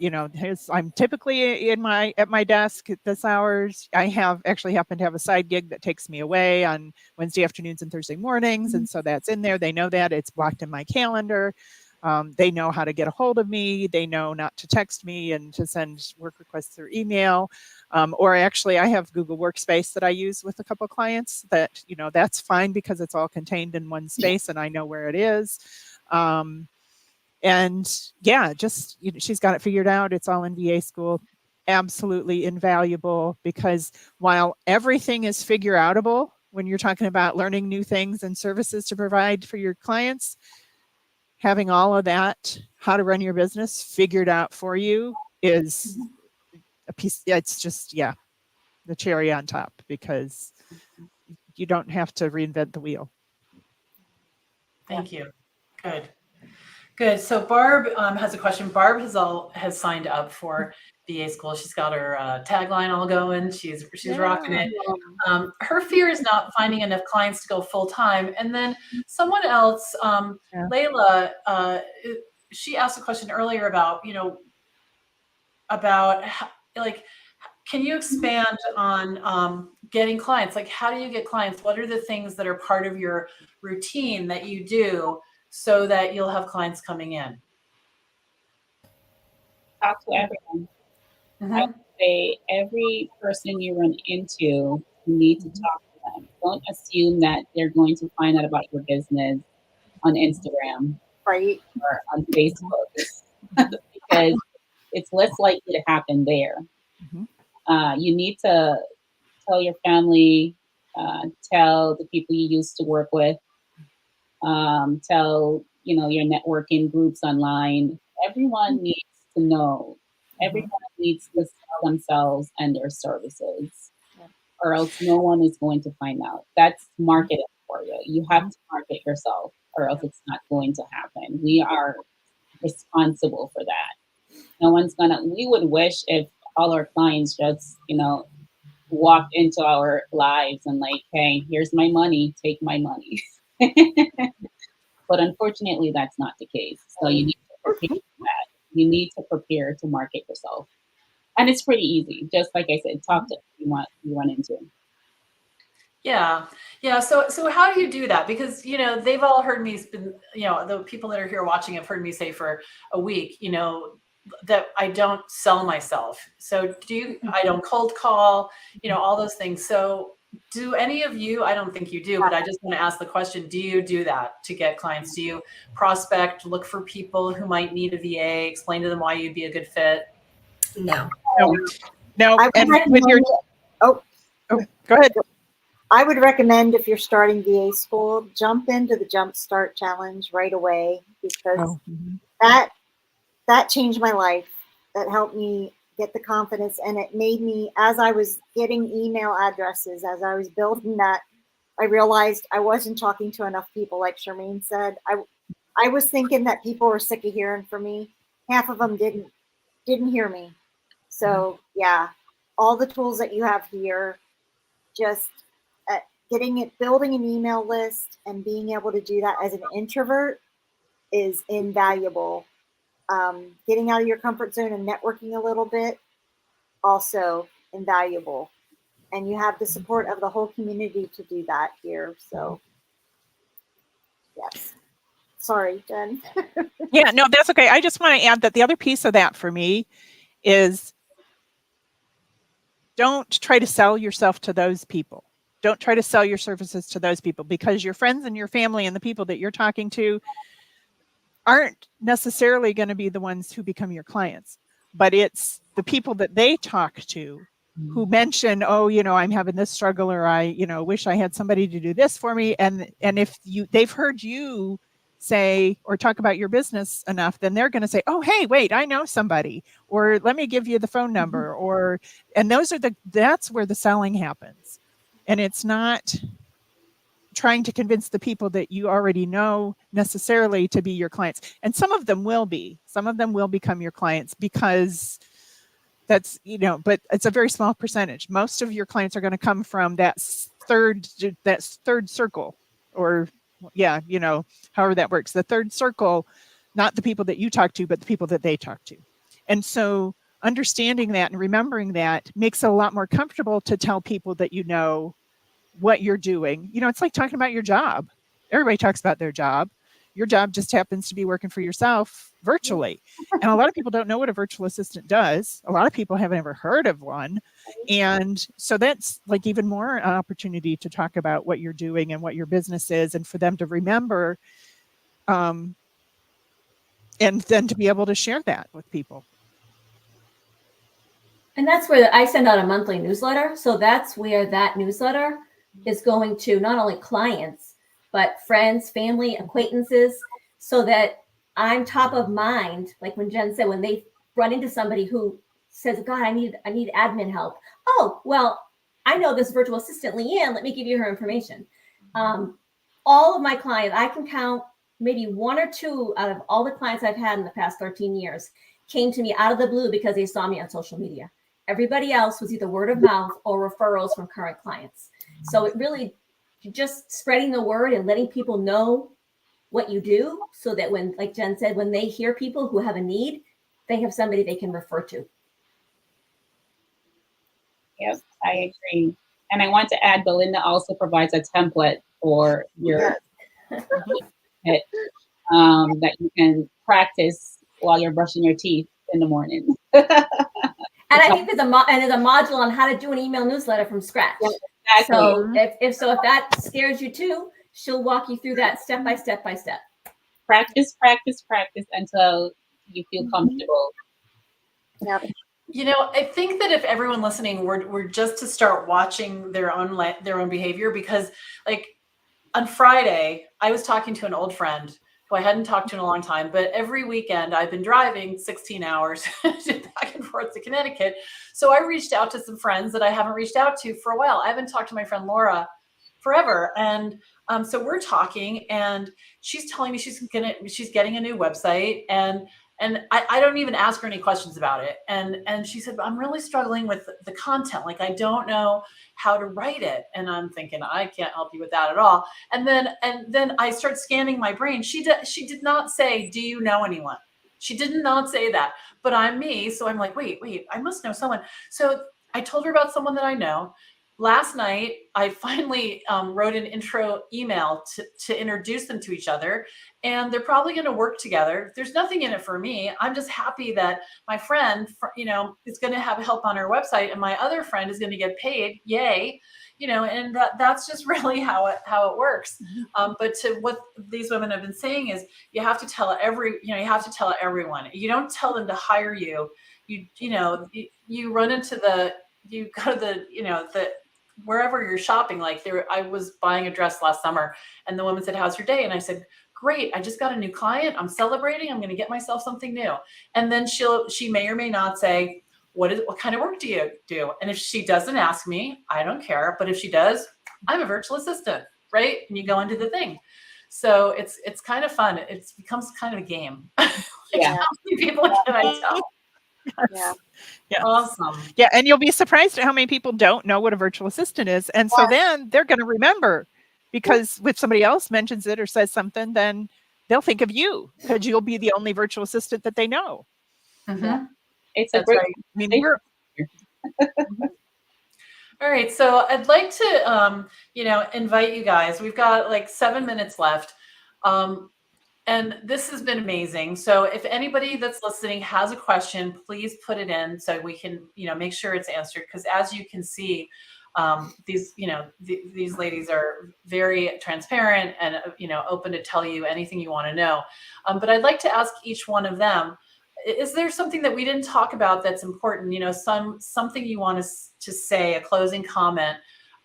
I'm typically at my desk at this hours. I happen to have a side gig that takes me away on Wednesday afternoons and Thursday mornings. And so that's in there. They know that it's blocked in my calendar. They know how to get a hold of me. They know not to text me and to send work requests through email. Or actually, I have Google Workspace that I use with a couple of clients that, that's fine because it's all contained in one space and I know where it is. And yeah, just, she's got it figured out. It's all in VA school. Absolutely invaluable, because while everything is figure outable, when you're talking about learning new things and services to provide for your clients, having all of that, how to run your business figured out for you is a piece. It's just, the cherry on top, because you don't have to reinvent the wheel. Thank you. Good. Good. So Barb has a question. Barb has signed up for VA school. She's got her tagline all going. She's rocking it. Her fear is not finding enough clients to go full time. And then someone else, Layla, she asked a question earlier about how, can you expand on getting clients? Like, how do you get clients? What are the things that are part of your routine that you do so that you'll have clients coming in? Talk to everyone. I would say every person you run into, you need to talk to them. Don't assume that they're going to find out about your business on Instagram, Right. or on Facebook, because it's less likely to happen there. You need to tell your family, tell the people you used to work with, tell your networking groups online. Everyone needs to know. Everyone needs to sell themselves and their services, or else no one is going to find out. That's marketing for you. You have to market yourself, or else it's not going to happen. We are responsible for that. No one's gonna. We would wish if all our clients just, walked into our lives and like, hey, here's my money, take my money. But unfortunately, that's not the case. So you need to prepare for that. You need to prepare to market yourself. And it's pretty easy. Just like I said, talk to you run into. Yeah. Yeah. So how do you do that? Because, they've all heard me, the people that are here watching have heard me say for a week, that I don't sell myself. So I don't cold call, all those things. So do any of you, I don't think you do, but I just want to ask the question, do you do that to get clients? Do you prospect, look for people who might need a VA, explain to them why you'd be a good fit? No. No. I would And with your, recommend- go ahead. I would recommend if you're starting VA school, jump into the Jumpstart Challenge right away, because that changed my life. That helped me get the confidence, and it made me, as I was getting email addresses, as I was building that, I realized I wasn't talking to enough people. Like Charmaine said, I was thinking that people were sick of hearing from me. Half of them didn't hear me. So yeah, all the tools that you have here, just building an email list and being able to do that as an introvert is invaluable. Getting out of your comfort zone and networking a little bit, also invaluable. And you have the support of the whole community to do that here. So yes. Sorry, Jen. Yeah, no, that's okay. I just want to add that the other piece of that for me is don't try to sell yourself to those people. Don't try to sell your services to those people, because your friends and your family and the people that you're talking to aren't necessarily going to be the ones who become your clients, but it's the people that they talk to who mention, oh, I'm having this struggle, or I, wish I had somebody to do this for me. And if they've heard you say or talk about your business enough, then they're going to say, oh, hey, wait, I know somebody, or let me give you the phone number, and that's where the selling happens. And it's not trying to convince the people that you already know necessarily to be your clients. And some of them will become your clients, because that's, but it's a very small percentage. Most of your clients are going to come from that third circle, or however that works. The third circle, not the people that you talk to, but the people that they talk to. And so understanding that and remembering that makes it a lot more comfortable to tell people that what you're doing. It's like talking about your job. Everybody talks about their job. Your job just happens to be working for yourself virtually. And a lot of people don't know what a virtual assistant does. A lot of people haven't ever heard of one. And so that's like even more an opportunity to talk about what you're doing and what your business is, and for them to remember, and then to be able to share that with people. And that's where I send out a monthly newsletter. So that's where that newsletter is going to not only clients, but friends, family, acquaintances, so that I'm top of mind. Like when Jen said, when they run into somebody who says, God, I need admin help. Oh, well, I know this virtual assistant, Leanne, let me give you her information. All of my clients, I can count maybe one or two out of all the clients I've had in the past 13 years came to me out of the blue because they saw me on social media. Everybody else was either word of mouth or referrals from current clients. So it really just spreading the word and letting people know what you do, so that when, like Jen said, when they hear people who have a need, they have somebody they can refer to. Yes, I agree. And I want to add, Belinda also provides a template for your that you can practice while you're brushing your teeth in the morning. And I think there's a module on how to do an email newsletter from scratch. Exactly. So if that scares you too, she'll walk you through that step by step. Practice until you feel comfortable. Yeah. I think that if everyone listening were just to start watching their own behavior, because like on Friday, I was talking to an old friend who I hadn't talked to in a long time, but every weekend I've been driving 16 hours back and forth to Connecticut. So I reached out to some friends that I haven't reached out to for a while. I haven't talked to my friend Laura forever. And so we're talking, and she's telling me she's getting a new website, and I don't even ask her any questions about it. And she said, I'm really struggling with the content. Like, I don't know how to write it. And I'm thinking, I can't help you with that at all. And then I start scanning my brain. She did not say, do you know anyone? She did not say that, but I'm me. So I'm like, wait, I must know someone. So I told her about someone that I know. Last night, I finally wrote an intro email to introduce them to each other, and they're probably going to work together. There's nothing in it for me. I'm just happy that my friend, is going to have help on her website, and my other friend is going to get paid. Yay. And that's just really how it works. But to what these women have been saying is you have to tell everyone. You don't tell them to hire you. You run into you go to the wherever you're shopping. Like I was buying a dress last summer, and the woman said, "How's your day?" And I said, "Great. I just got a new client. I'm celebrating. I'm going to get myself something new." And then she may or may not say, what kind of work do you do? And if she doesn't ask me, I don't care. But if she does, I'm a virtual assistant, right? And you go into the thing. So it's kind of fun. It becomes kind of a game. Yeah. How many people can I tell? Yeah. Yes. Awesome. Yeah, and you'll be surprised at how many people don't know what a virtual assistant is. And so then they're going to remember, because if somebody else mentions it or says something, then they'll think of you because you'll be the only virtual assistant that they know. Mm-hmm. It's a That's great. right. I mean, we're All right, so I'd like to, invite you guys. We've got like 7 minutes left, and this has been amazing. So if anybody that's listening has a question, please put it in so we can, make sure it's answered. Because as you can see, these ladies are very transparent and open to tell you anything you want to know. But I'd like to ask each one of them, is there something that we didn't talk about that's important? Something you want to say, a closing comment,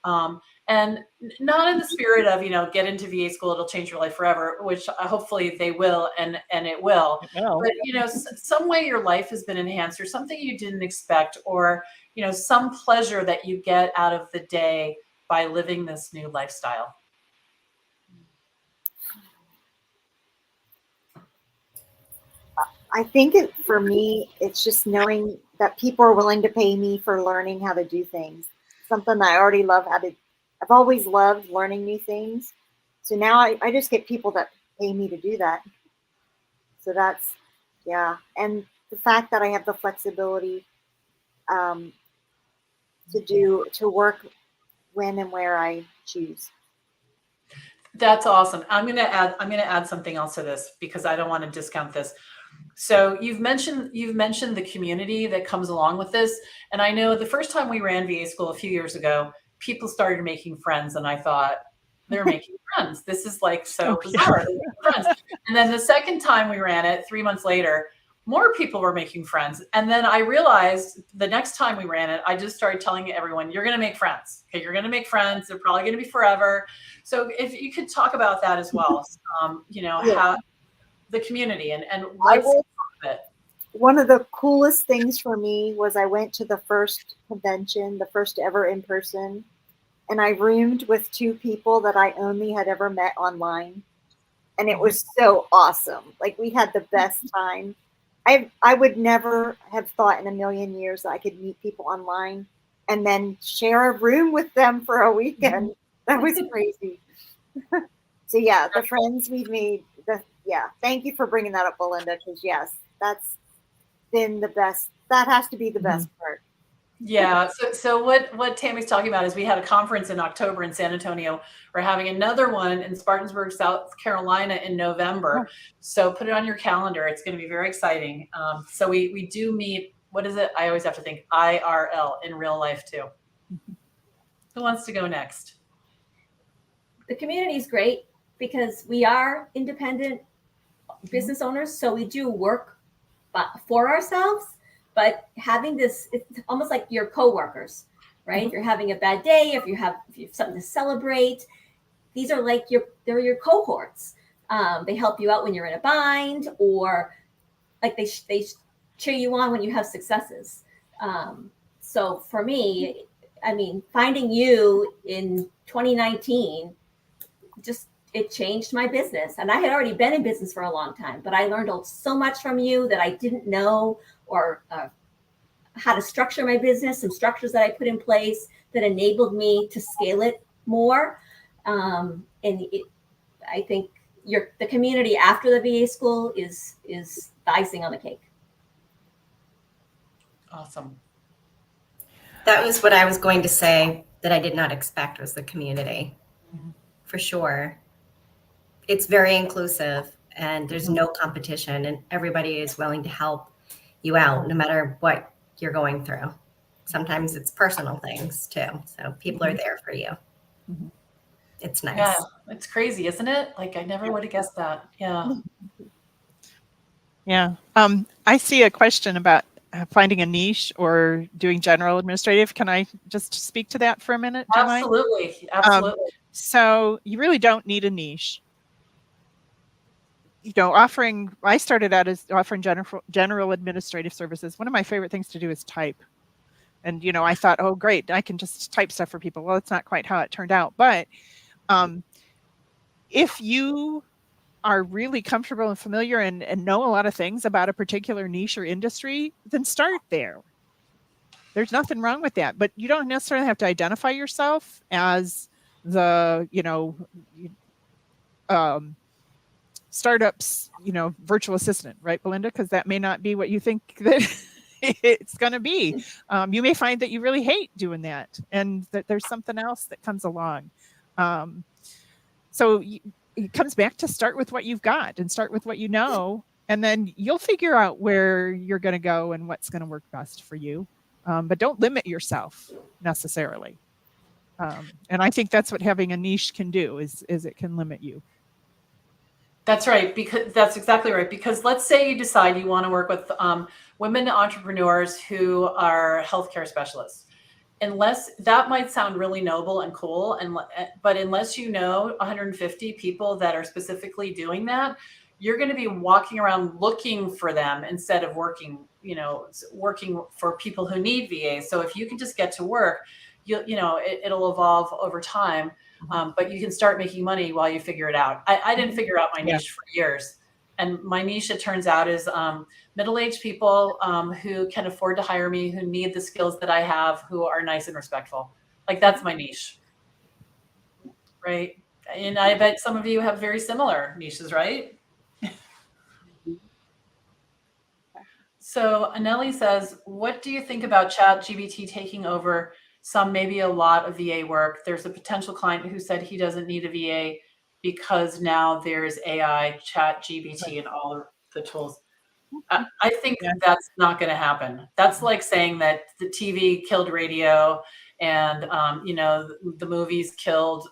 and not in the spirit of, get into VA school, it'll change your life forever, which hopefully they will, and it will. But, some way your life has been enhanced, or something you didn't expect, or, some pleasure that you get out of the day by living this new lifestyle. I think for me, it's just knowing that people are willing to pay me for learning how to do things. Something that I already love I've always loved learning new things. So now I just get people that pay me to do that. So that's, yeah. And the fact that I have the flexibility to work when and where I choose. That's awesome. I'm going to add something else to this because I don't want to discount this. So you've mentioned the community that comes along with this. And I know the first time we ran VA school a few years ago, people started making friends, and I thought, they're making friends. This is like so bizarre. They're making friends. And then the second time we ran it, 3 months later, more people were making friends. And then I realized the next time we ran it, I just started telling everyone, you're going to make friends. Okay, you're going to make friends. They're probably going to be forever. So if you could talk about that as well, how the community and what's it. One of the coolest things for me was I went to the first convention, the first ever in person, and I roomed with 2 people that I only had ever met online. And it was so awesome. Like, we had the best time. I would never have thought in a million years that I could meet people online and then share a room with them for a weekend. That was crazy. So yeah, the friends we've made, thank you for bringing that up, Belinda, because yes, that's been the best. That has to be the best part. Yeah. So what Tammy's talking about is we had a conference in October in San Antonio. We're having another one in Spartanburg, South Carolina in November. So put it on your calendar. It's going to be very exciting. So we do meet, what is it? I always have to think IRL, in real life too. Who wants to go next? The community is great because we are independent business owners. So we do work for ourselves. But having this, it's almost like your coworkers, right? If you're having a bad day, if you have something to celebrate, these are like they're your cohorts. They help you out when you're in a bind, or like they cheer you on when you have successes. So for me, I mean, finding you in 2019, it changed my business. And I had already been in business for a long time, but I learned so much from you that I didn't know, or how to structure my business, some structures that I put in place that enabled me to scale it more. I think the community after the VA school is the icing on the cake. Awesome. That was what I was going to say that I did not expect was the community. For sure. It's very inclusive and there's no competition and everybody is willing to help you out no matter what you're going through. Sometimes it's personal things too. So people are there for you. It's nice. Yeah, it's crazy, isn't it? Like I never would have guessed that. Yeah. Yeah. I see a question about finding a niche or doing general administrative. Can I just speak to that for a minute? Do you mind? Absolutely. Absolutely. So you really don't need a niche. You know, I started out as offering general administrative services. One of my favorite things to do is type. And, you know, I thought, oh, great, I can just type stuff for people. Well, it's not quite how it turned out. But if you are really comfortable and familiar and know a lot of things about a particular niche or industry, then start there. There's nothing wrong with that. But you don't necessarily have to identify yourself as the, you know, startups, you know, virtual assistant, right, Belinda? Because that may not be what you think that it's going to be. You may find that you really hate doing that and that there's something else that comes along. So it comes back to start with what you've got and start with what you know, and then you'll figure out where you're going to go and what's going to work best for you. But don't limit yourself necessarily. And I think that's what having a niche can do is it can limit you. That's right. Because that's exactly right. Because let's say you decide you want to work with women entrepreneurs who are healthcare specialists. Unless that might sound really noble and cool, but unless you know 150 people that are specifically doing that, you're going to be walking around looking for them instead of working for people who need VAs. So if you can just get to work, it'll evolve over time. But you can start making money while you figure it out. I didn't figure out my niche for years. And my niche, it turns out, is middle-aged people who can afford to hire me, who need the skills that I have, who are nice and respectful. Like, that's my niche. Right? And I bet some of you have very similar niches, right? So Anelli says, what do you think about ChatGPT taking over some, maybe a lot of VA work? There's a potential client who said he doesn't need a VA because now there's AI, ChatGPT, and all the tools. I think that's not going to happen. That's like saying that the TV killed radio and, the movies killed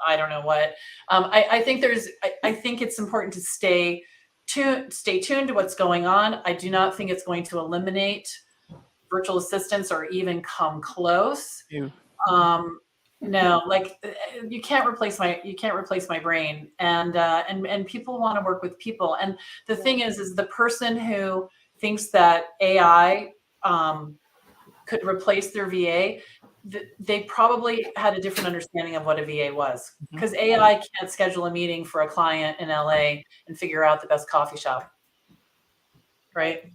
I don't know what. I think it's important to stay tuned to what's going on. I do not think it's going to eliminate virtual assistants or even come close. No, like you can't replace my brain, and people want to work with people. And the thing is the person who thinks that AI could replace their VA, they probably had a different understanding of what a VA was, because AI can't schedule a meeting for a client in LA and figure out the best coffee shop, right?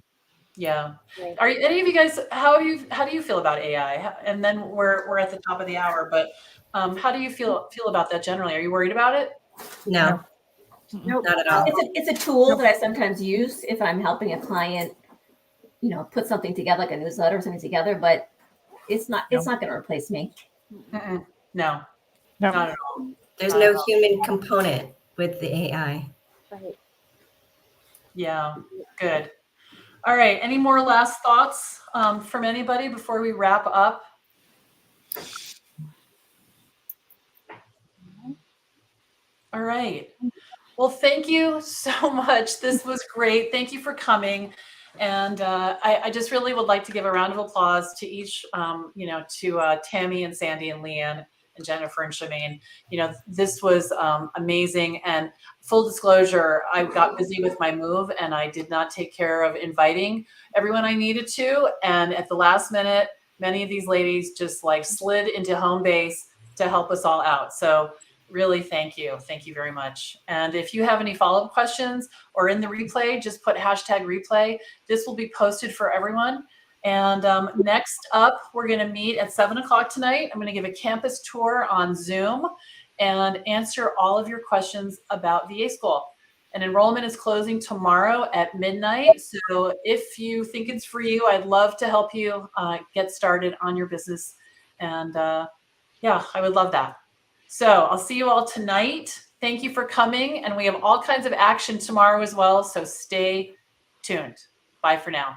Yeah. Right. Are any of you guys, how do you feel about AI? And then we're at the top of the hour, but how do you feel about that generally? Are you worried about it? No, Nope. not at all. It's a tool that I sometimes use if I'm helping a client, put something together, like a newsletter or something together, but it's not going to replace me. No, No. not at all. There's no human component with the AI. Right. Yeah, good. All right. Any more last thoughts from anybody before we wrap up? All right. Well, thank you so much. This was great. Thank you for coming. And I just really would like to give a round of applause to each, to Tammy and Sandy and Leanne and Jennifer and Shemaine. This was amazing. And full disclosure, I got busy with my move and I did not take care of inviting everyone I needed to. And at the last minute, many of these ladies just slid into home base to help us all out. So really, thank you. Thank you very much. And if you have any follow-up questions or in the replay, just put #replay. This will be posted for everyone. And next up, we're going to meet at 7 o'clock tonight. I'm going to give a campus tour on Zoom. and answer all of your questions about VA school. And enrollment is closing tomorrow at midnight. So if you think it's for you, I'd love to help you get started on your business. And yeah, I would love that. So I'll see you all tonight. Thank you for coming. And we have all kinds of action tomorrow as well. So stay tuned. Bye for now.